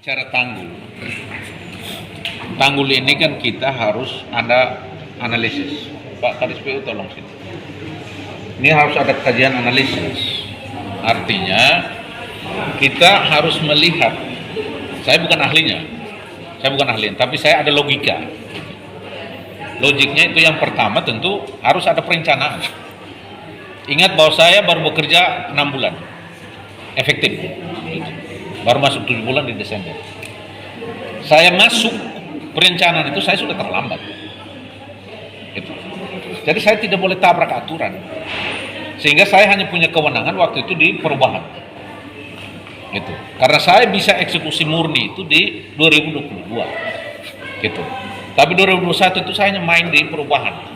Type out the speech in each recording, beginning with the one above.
bicara tanggul. Tanggul ini kan kita harus ada analisis. Pak Kadis PU tolong sini. Ini harus ada kajian analisis. Artinya kita harus melihat. Saya bukan ahlinya. Tapi saya ada logika. Logiknya itu yang pertama tentu harus ada perencanaan. Ingat bahwa saya baru bekerja 6 bulan. Efektif. Baru masuk 7 bulan di Desember. Saya masuk perencanaan itu saya sudah terlambat. Gitu. Jadi saya tidak boleh tabrak aturan. Sehingga saya hanya punya kewenangan waktu itu di perubahan. Gitu. Karena saya bisa eksekusi murni itu di 2022. Gitu. Tapi 2021 itu saya hanya main di perubahan.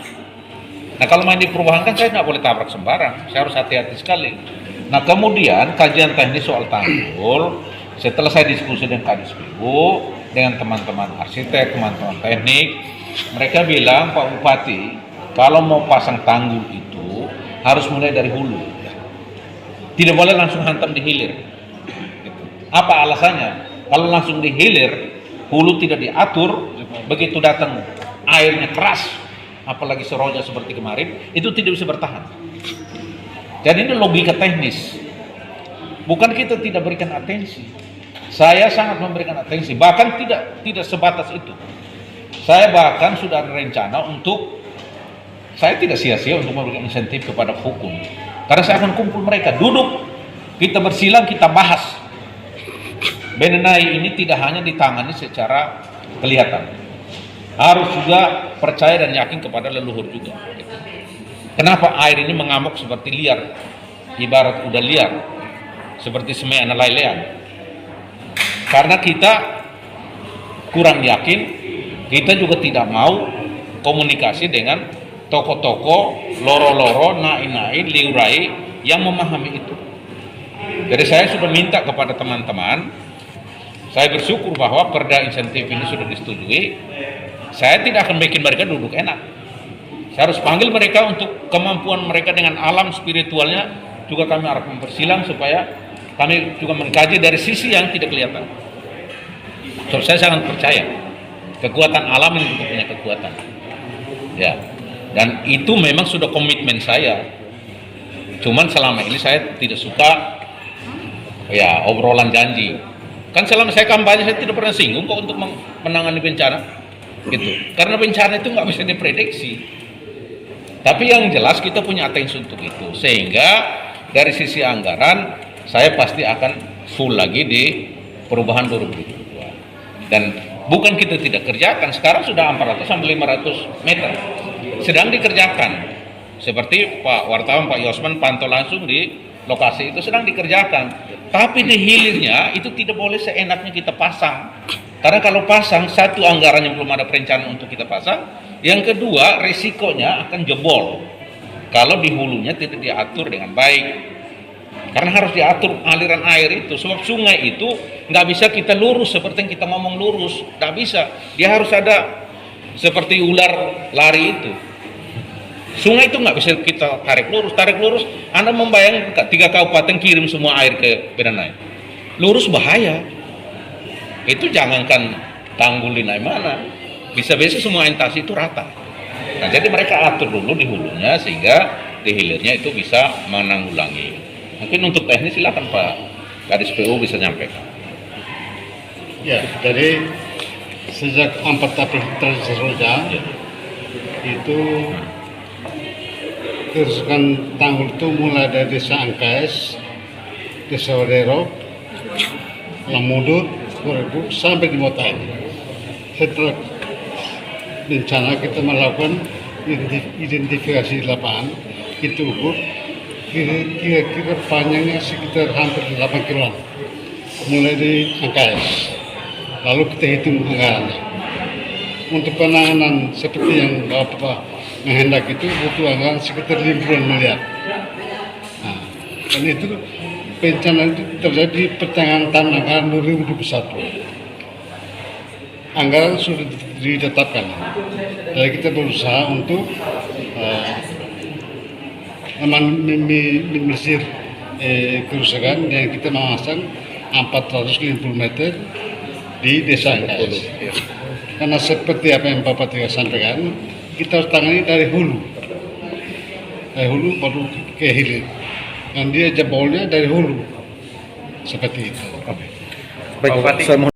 Nah kalau main di perubahan kan saya nggak boleh tabrak sembarang. Saya harus hati-hati sekali. Nah kemudian kajian teknis soal tanggul, setelah saya diskusi dengan Kadis PU, dengan teman-teman arsitek, teman-teman teknik, mereka bilang, Pak Bupati, kalau mau pasang tanggul itu harus mulai dari hulu. Tidak boleh langsung hantam di hilir. Apa alasannya? Kalau langsung di hilir, hulu tidak diatur, begitu datang airnya keras, apalagi seroja seperti kemarin, itu tidak bisa bertahan. Jadi ini logika teknis. Bukan kita tidak berikan atensi. Saya sangat memberikan atensi, bahkan tidak sebatas itu. Saya bahkan sudah ada rencana untuk, saya tidak sia-sia untuk memberikan insentif kepada hukum. Karena saya akan kumpul mereka, duduk, kita bersilang, kita bahas. Benenai ini tidak hanya ditangani secara kelihatan, harus juga percaya dan yakin kepada leluhur juga. Kenapa air ini mengamuk seperti liar, ibarat kuda liar, seperti semena lailean? Karena kita kurang yakin, kita juga tidak mau komunikasi dengan tokoh-tokoh, loro-loro, nai-nai, liurai yang memahami itu. Jadi saya sudah minta kepada teman-teman, saya bersyukur bahwa perda insentif ini sudah disetujui. Saya tidak akan bikin mereka duduk enak. Saya harus panggil mereka untuk kemampuan mereka dengan alam spiritualnya juga kami harus mempersilang supaya kami juga mengkaji dari sisi yang tidak kelihatan. So, saya sangat percaya kekuatan alam ini juga punya kekuatan. Ya. Dan itu memang sudah komitmen saya. Cuman selama ini saya tidak suka ya obrolan janji. Kan selama saya kampanye saya tidak pernah singgung kok untuk menangani bencana. Gitu. Karena bencana itu nggak bisa diprediksi. Tapi yang jelas kita punya atensi untuk itu, sehingga dari sisi anggaran saya pasti akan full lagi di perubahan 2022. Dan bukan kita tidak kerjakan, sekarang sudah 400 sampai 500 meter sedang dikerjakan. Seperti Pak wartawan Pak Yosman pantau langsung di lokasi itu sedang dikerjakan. Tapi di hilirnya itu tidak boleh seenaknya kita pasang. Karena kalau pasang, satu anggaran yang belum ada perencanaan untuk kita pasang, yang kedua resikonya akan jebol kalau di hulunya tidak diatur dengan baik. Karena harus diatur aliran air itu, sebab sungai itu nggak bisa kita lurus seperti yang kita ngomong lurus, nggak bisa. Dia harus ada seperti ular lari itu. Sungai itu nggak bisa kita tarik lurus. Anda membayangkan 3 kabupaten kirim semua air ke Benenai, lurus bahaya. Itu jangankan tanggul di mana, bisa-bisa semua entasi itu rata. Nah, jadi mereka atur dulu di hulunya sehingga di hilirnya itu bisa menanggulangi. Mungkin untuk teknis silakan Pak Kadis PU bisa nyampaikan. Ya, jadi sejak 4 April terseroja itu kerusakan tanggul itu mulai dari Desa Angkais, Desa Wadero, Lamudut, Korebu, sampai di Motai. Setelah rencana kita melakukan identifikasi di lapangan, kita ukur kira-kira panjangnya sekitar hampir 8 km mulai dari Angkais. Lalu kita hitung anggarannya. Untuk penanganan seperti yang Bapak menghendak itu butuh anggaran sekitar 50 miliar. Nah, dan itu bencana itu terjadi pertengahan tahun anggaran 2021. Anggaran sudah ditetapkan. Jadi kita berusaha untuk meminimalisir kerusakan, dan kita memasang 450 meter di desa NKS. Karena seperti apa yang Bapak Tiga sampaikan, kita harus tangani dari hulu. Dari hulu baru ke hilir. Dan dia jebolnya dari hulu. Seperti itu. Baik, Bapak, saya mohon